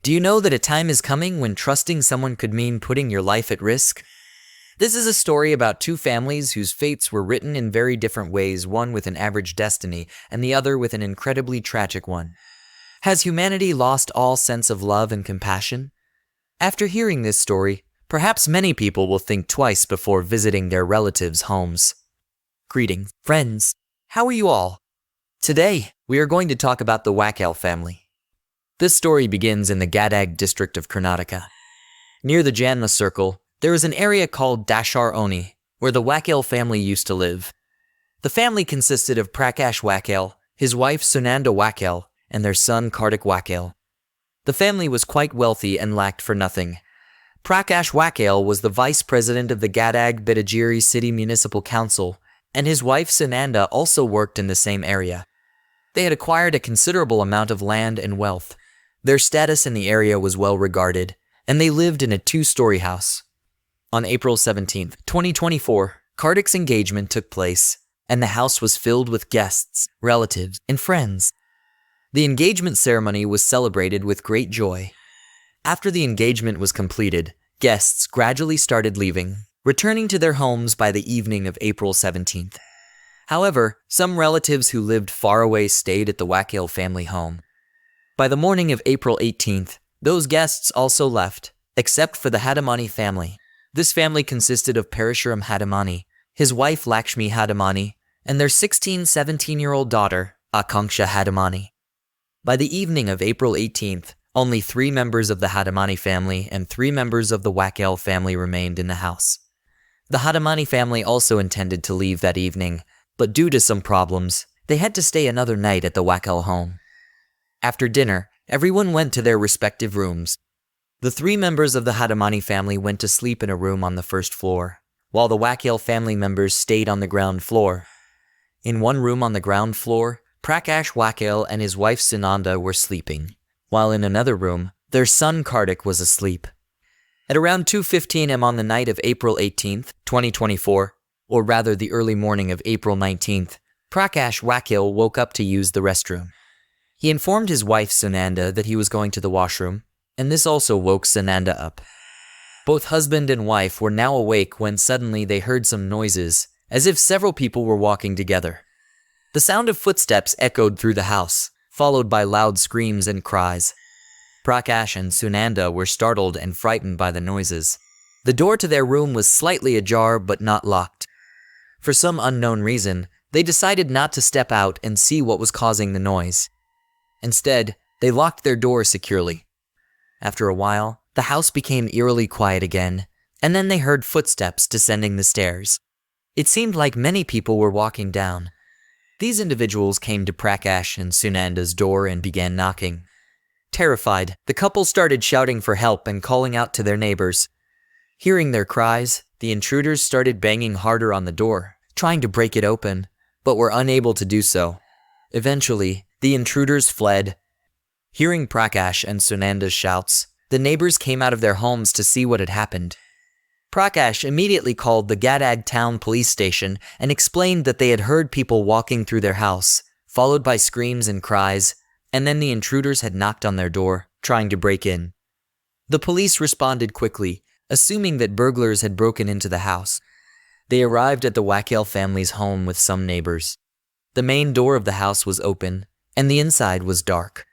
Do you know that a time is coming when trusting someone could mean putting your life at risk? This is a story about two families whose fates were written in very different ways, one with an average destiny and the other with an incredibly tragic one. Has humanity lost all sense of love and compassion? After hearing this story, perhaps many people will think twice before visiting their relatives' homes. Greetings, friends. How are you all? Today, we are going to talk about the Bakale family. This story begins in the Gadag district of Karnataka. Near the Janma circle, there is an area called Dashar Oni, where the Bakale family used to live. The family consisted of Prakash Bakale, his wife Sunanda Bakale, and their son Karthik Bakale. The family was quite wealthy and lacked for nothing. Prakash Bakale was the vice president of the Gadag-Betageri City Municipal Council, and his wife Sunanda also worked in the same area. They had acquired a considerable amount of land and wealth. Their status in the area was well regarded, and they lived in a two-story house. On April 17, 2024, Karthik's engagement took place, and the house was filled with guests, relatives, and friends. The engagement ceremony was celebrated with great joy. After the engagement was completed, guests gradually started leaving, returning to their homes by the evening of April 17th. However, some relatives who lived far away stayed at the Bakale family home. By the morning of April 18th, those guests also left, except for the Hadamani family. This family consisted of Parashuram Hadamani, his wife Lakshmi Hadamani, and their 17-year-old daughter, Akanksha Hadamani. By the evening of April 18th, only 3 members of the Hadamani family and 3 members of the Bakale family remained in the house. The Hadamani family also intended to leave that evening, but due to some problems, they had to stay another night at the Bakale home. After dinner, everyone went to their respective rooms. The 3 members of the Hadamani family went to sleep in a room on the first floor, while the Bakale family members stayed on the ground floor. In one room on the ground floor, Prakash Bakale and his wife Sunanda were sleeping, while in another room, their son Karthik was asleep. At around 2:15 am on the night of April 18th, 2024, or rather the early morning of April 19th, Prakash Bakale woke up to use the restroom. He informed his wife Sunanda that he was going to the washroom, and this also woke Sunanda up. Both husband and wife were now awake when suddenly they heard some noises, as if several people were walking together. The sound of footsteps echoed through the house, followed by loud screams and cries. Prakash and Sunanda were startled and frightened by the noises. The door to their room was slightly ajar but not locked. For some unknown reason, they decided not to step out and see what was causing the noise. Instead, they locked their door securely. After a while, the house became eerily quiet again, and then they heard footsteps descending the stairs. It seemed like many people were walking down. These individuals came to Prakash and Sunanda's door and began knocking. Terrified, the couple started shouting for help and calling out to their neighbors. Hearing their cries, the intruders started banging harder on the door, trying to break it open, but were unable to do so. Eventually, the intruders fled. Hearing Prakash and Sunanda's shouts, the neighbors came out of their homes to see what had happened. Prakash immediately called the Gadag town police station and explained that they had heard people walking through their house, followed by screams and cries, and then the intruders had knocked on their door, trying to break in. The police responded quickly, assuming that burglars had broken into the house. They arrived at the Bakale family's home with some neighbors. The main door of the house was open, and the inside was dark.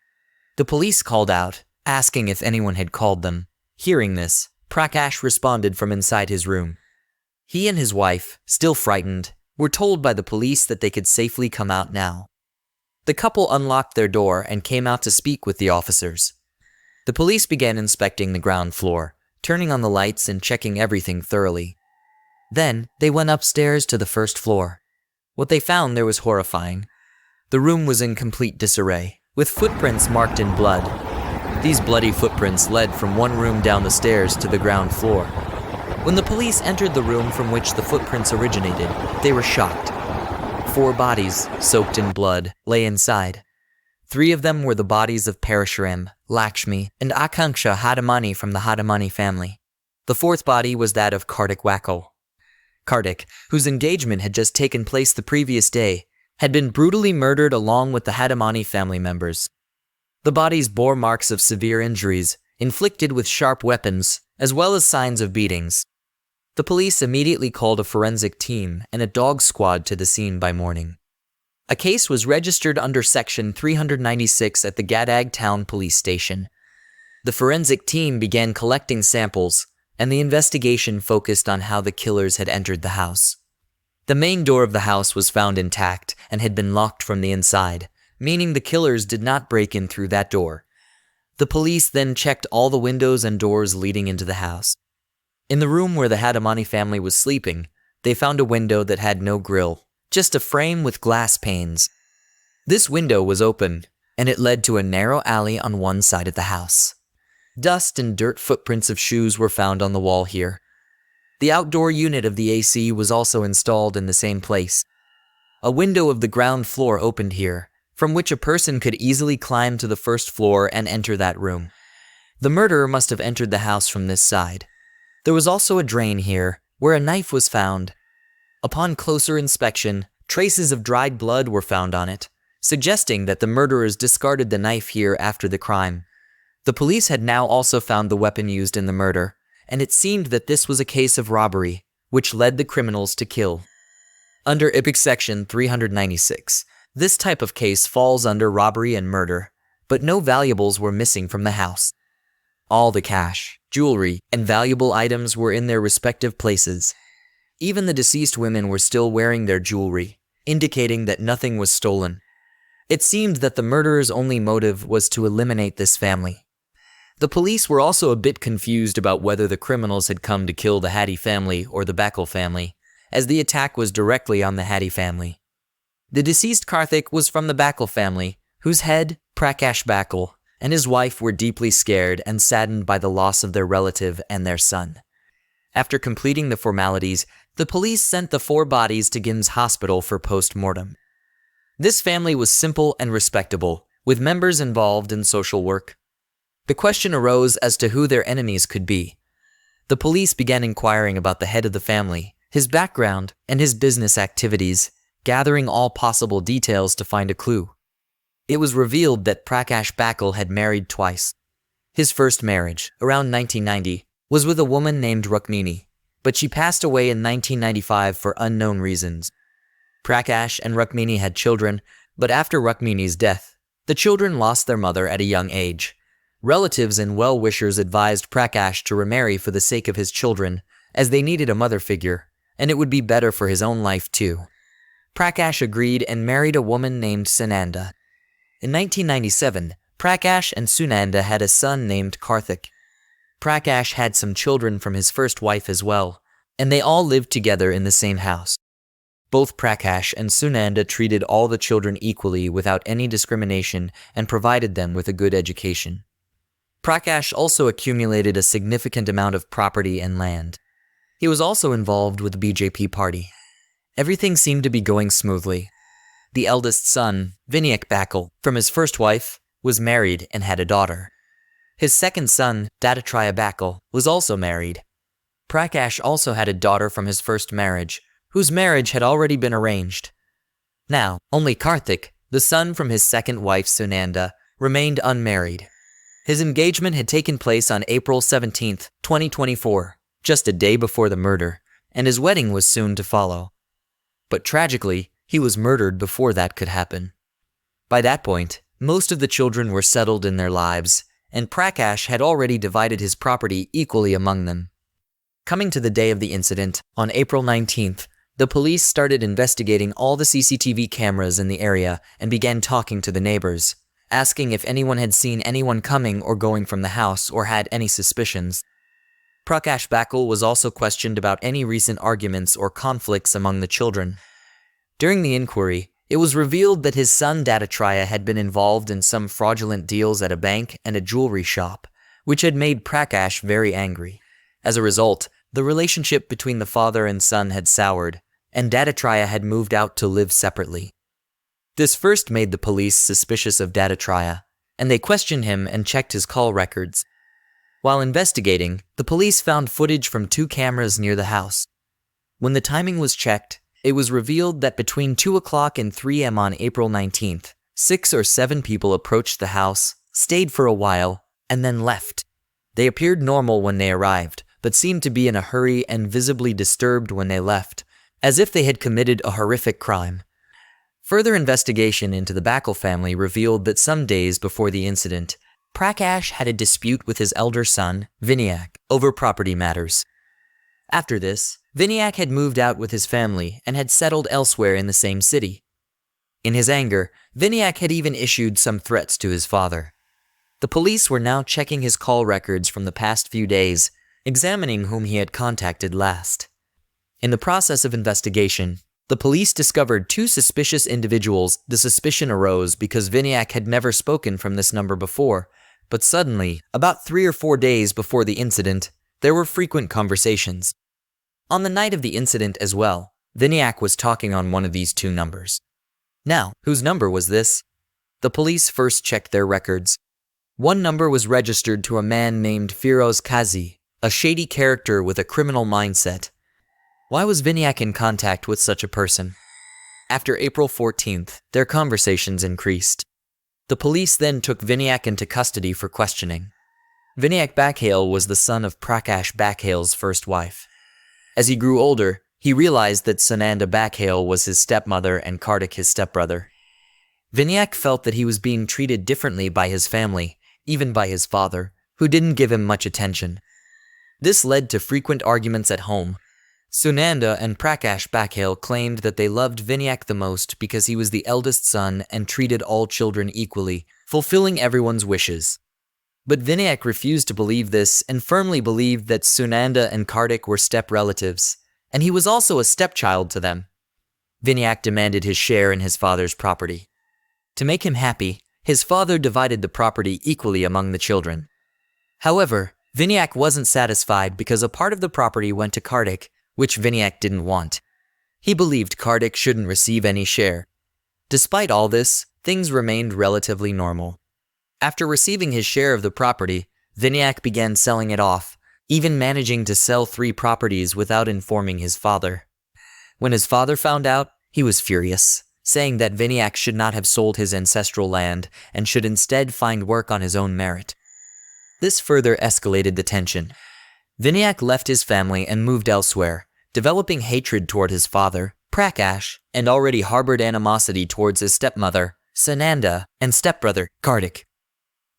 The police called out, asking if anyone had called them. Hearing this, Prakash responded from inside his room. He and his wife, still frightened, were told by the police that they could safely come out now. The couple unlocked their door and came out to speak with the officers. The police began inspecting the ground floor, turning on the lights and checking everything thoroughly. Then, they went upstairs to the first floor. What they found there was horrifying. The room was in complete disarray, with footprints marked in blood. These bloody footprints led from one room down the stairs to the ground floor. When the police entered the room from which the footprints originated, they were shocked. 4 bodies, soaked in blood, lay inside. 3 of them were the bodies of Parashuram, Lakshmi, and Akanksha Hadamani from the Hadamani family. The 4th body was that of Karthik Bakale. Karthik, whose engagement had just taken place the previous day, had been brutally murdered along with the Hadamani family members. The bodies bore marks of severe injuries, inflicted with sharp weapons, as well as signs of beatings. The police immediately called a forensic team and a dog squad to the scene by morning. A case was registered under Section 396 at the Gadag Town Police Station. The forensic team began collecting samples, and the investigation focused on how the killers had entered the house. The main door of the house was found intact and had been locked from the inside, meaning the killers did not break in through that door. The police then checked all the windows and doors leading into the house. In the room where the Hadamani family was sleeping, they found a window that had no grill, just a frame with glass panes. This window was open, and it led to a narrow alley on one side of the house. Dust and dirt footprints of shoes were found on the wall here. The outdoor unit of the AC was also installed in the same place. A window of the ground floor opened here, from which a person could easily climb to the first floor and enter that room. The murderer must have entered the house from this side. There was also a drain here, where a knife was found. Upon closer inspection, traces of dried blood were found on it, suggesting that the murderers discarded the knife here after the crime. The police had now also found the weapon used in the murder, and it seemed that this was a case of robbery, which led the criminals to kill. Under IPIC Section 396, this type of case falls under robbery and murder, but no valuables were missing from the house. All the cash, jewelry, and valuable items were in their respective places. Even the deceased women were still wearing their jewelry, indicating that nothing was stolen. It seemed that the murderer's only motive was to eliminate this family. The police were also a bit confused about whether the criminals had come to kill the Hattie family or the Bakale family, as the attack was directly on the Hattie family. The deceased Karthik was from the Bakale family, whose head, Prakash Bakale, and his wife were deeply scared and saddened by the loss of their relative and their son. After completing the formalities, the police sent the 4 bodies to GIMS Hospital for post-mortem. This family was simple and respectable, with members involved in social work. The question arose as to who their enemies could be. The police began inquiring about the head of the family, his background, and his business activities, gathering all possible details to find a clue. It was revealed that Prakash Bakale had married twice. His first marriage, around 1990, was with a woman named Rukmini, but she passed away in 1995 for unknown reasons. Prakash and Rukmini had children, but after Rukmini's death, the children lost their mother at a young age. Relatives and well-wishers advised Prakash to remarry for the sake of his children, as they needed a mother figure, and it would be better for his own life too. Prakash agreed and married a woman named Sunanda. In 1997, Prakash and Sunanda had a son named Karthik. Prakash had some children from his first wife as well, and they all lived together in the same house. Both Prakash and Sunanda treated all the children equally without any discrimination and provided them with a good education. Prakash also accumulated a significant amount of property and land. He was also involved with the BJP party. Everything seemed to be going smoothly. The eldest son, Vinayak Bakale, from his first wife, was married and had a daughter. His second son, Dattatreya Bakale, was also married. Prakash also had a daughter from his first marriage, whose marriage had already been arranged. Now, only Karthik, the son from his second wife Sunanda, remained unmarried. His engagement had taken place on April 17, 2024, just a day before the murder, and his wedding was soon to follow. But tragically, he was murdered before that could happen. By that point, most of the children were settled in their lives, and Prakash had already divided his property equally among them. Coming to the day of the incident, on April 19th, the police started investigating all the CCTV cameras in the area and began talking to the neighbors, asking if anyone had seen anyone coming or going from the house or had any suspicions. Prakash Bakale was also questioned about any recent arguments or conflicts among the children. During the inquiry, it was revealed that his son Dattatreya had been involved in some fraudulent deals at a bank and a jewelry shop, which had made Prakash very angry. As a result, the relationship between the father and son had soured, and Dattatreya had moved out to live separately. This first made the police suspicious of Dattatreya, and they questioned him and checked his call records. While investigating, the police found footage from 2 cameras near the house. When the timing was checked, it was revealed that between 2 o'clock and 3 a.m. on April 19th, 6 or 7 people approached the house, stayed for a while, and then left. They appeared normal when they arrived, but seemed to be in a hurry and visibly disturbed when they left, as if they had committed a horrific crime. Further investigation into the Bakale family revealed that some days before the incident, Prakash had a dispute with his elder son, Vinayak, over property matters. After this, Vinayak had moved out with his family and had settled elsewhere in the same city. In his anger, Vinayak had even issued some threats to his father. The police were now checking his call records from the past few days, examining whom he had contacted last. In the process of investigation, the police discovered two suspicious individuals. The suspicion arose because Vinayak had never spoken from this number before, but suddenly, about 3 or 4 days before the incident, there were frequent conversations. On the night of the incident as well, Vinayak was talking on one of these two numbers. Now, whose number was this? The police first checked their records. One number was registered to a man named Firoz Kazi, a shady character with a criminal mindset. Why was Vinayak in contact with such a person? After April 14th, their conversations increased. The police then took Vinayak into custody for questioning. Vinayak Bakale was the son of Prakash Bakale's first wife. As he grew older, he realized that Sunanda Bakale was his stepmother and Karthik his stepbrother. Vinayak felt that he was being treated differently by his family, even by his father, who didn't give him much attention. This led to frequent arguments at home. Sunanda and Prakash Bakale claimed that they loved Vinayak the most because he was the eldest son and treated all children equally, fulfilling everyone's wishes. But Vinayak refused to believe this and firmly believed that Sunanda and Karthik were step-relatives, and he was also a stepchild to them. Vinayak demanded his share in his father's property. To make him happy, his father divided the property equally among the children. However, Vinayak wasn't satisfied because a part of the property went to Karthik, which Vinayak didn't want. He believed Karthik shouldn't receive any share. Despite all this, things remained relatively normal. After receiving his share of the property, Vinayak began selling it off, even managing to sell 3 properties without informing his father. When his father found out, he was furious, saying that Vinayak should not have sold his ancestral land and should instead find work on his own merit. This further escalated the tension. Vinayak left his family and moved elsewhere, developing hatred toward his father, Prakash, and already harbored animosity towards his stepmother, Sunanda, and stepbrother, Karthik.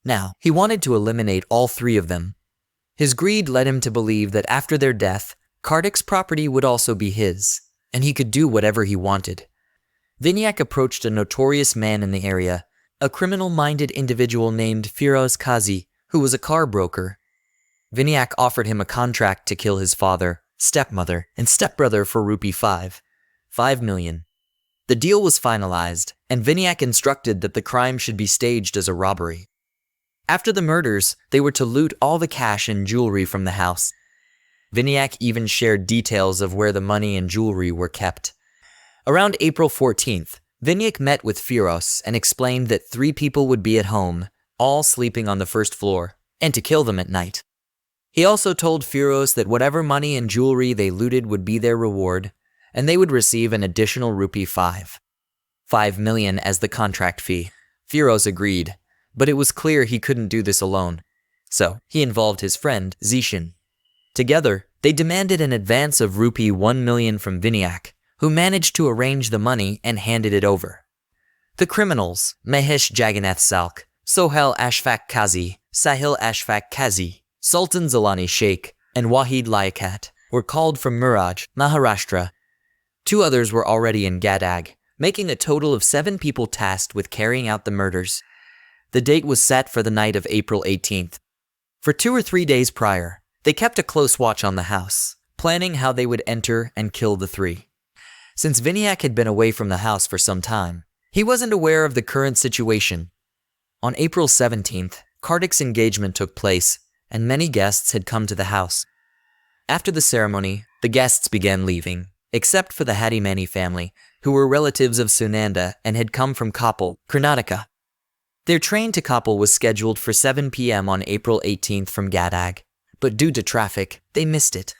Now, he wanted to eliminate all 3 of them. His greed led him to believe that after their death, Karthik's property would also be his, and he could do whatever he wanted. Vinayak approached a notorious man in the area, a criminal-minded individual named Firoz Kazi, who was a car broker. Vinayak offered him a contract to kill his father, stepmother, and stepbrother for rupee 5 million. The deal was finalized, and Vinayak instructed that the crime should be staged as a robbery. After the murders, they were to loot all the cash and jewelry from the house. Vinayak even shared details of where the money and jewelry were kept. Around April 14th, Vinayak met with Firoz and explained that 3 people would be at home, all sleeping on the first floor, and to kill them at night. He also told Firoz that whatever money and jewelry they looted would be their reward, and they would receive an additional rupee 5 million as the contract fee. Firoz agreed, but it was clear he couldn't do this alone, so he involved his friend, Zishan. Together, they demanded an advance of rupee 1 million from Vinayak, who managed to arrange the money and handed it over. The criminals, Mahesh Jagannath Salk, Sohail Ashfaq Kazi, Sahil Ashfaq Kazi, Sultan Zalani Sheikh, and Wahid Liaquat, were called from Miraj, Maharashtra. 2 others were already in Gadag, making a total of 7 people tasked with carrying out the murders. The date was set for the night of April 18th. For 2 or 3 days prior, they kept a close watch on the house, planning how they would enter and kill the 3. Since Vinayak had been away from the house for some time, he wasn't aware of the current situation. On April 17th, Karthik's engagement took place, and many guests had come to the house. After the ceremony, the guests began leaving, except for the Hadimani family, who were relatives of Sunanda and had come from Koppal, Karnataka. Their train to Koppal was scheduled for 7 p.m. on April 18th from Gadag, but due to traffic, they missed it.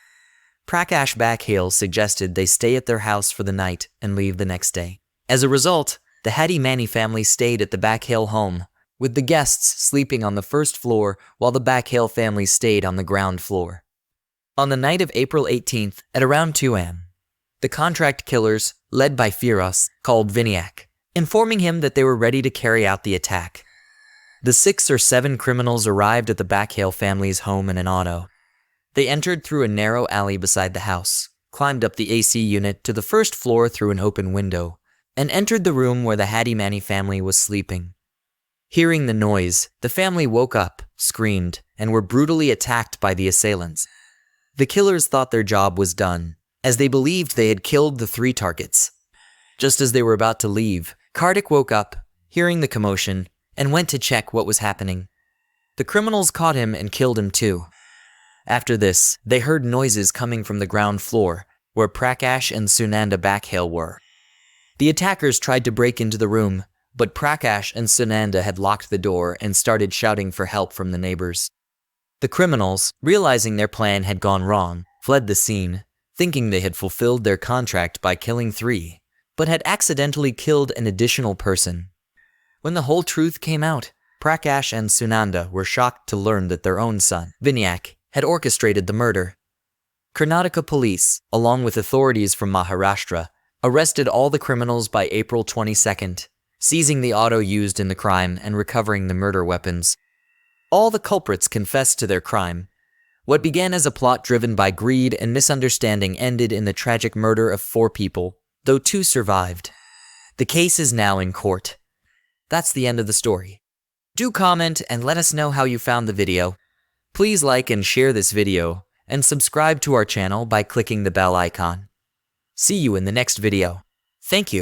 Prakash Bakale suggested they stay at their house for the night and leave the next day. As a result, the Hadimani family stayed at the Bakale home, with the guests sleeping on the first floor while the Bakale family stayed on the ground floor. On the night of April 18th at around 2 a.m., the contract killers, led by Firas, called Vinayak, informing him that they were ready to carry out the attack. The 6 or 7 criminals arrived at the Bakale family's home in an auto. They entered through a narrow alley beside the house, climbed up the AC unit to the first floor through an open window, and entered the room where the Hadimani family was sleeping. Hearing the noise, the family woke up, screamed, and were brutally attacked by the assailants. The killers thought their job was done, as they believed they had killed the 3 targets. Just as they were about to leave, Karthik woke up, hearing the commotion, and went to check what was happening. The criminals caught him and killed him too. After this, they heard noises coming from the ground floor, where Prakash and Sunanda Bakale were. The attackers tried to break into the room, but Prakash and Sunanda had locked the door and started shouting for help from the neighbors. The criminals, realizing their plan had gone wrong, fled the scene, thinking they had fulfilled their contract by killing 3, but had accidentally killed an additional person. When the whole truth came out, Prakash and Sunanda were shocked to learn that their own son, Vinayak, had orchestrated the murder. Karnataka police, along with authorities from Maharashtra, arrested all the criminals by April 22nd, seizing the auto used in the crime and recovering the murder weapons. All the culprits confessed to their crime. What began as a plot driven by greed and misunderstanding ended in the tragic murder of 4 people, though 2 survived. The case is now in court. That's the end of the story. Do comment and let us know how you found the video. Please like and share this video, and subscribe to our channel by clicking the bell icon. See you in the next video. Thank you.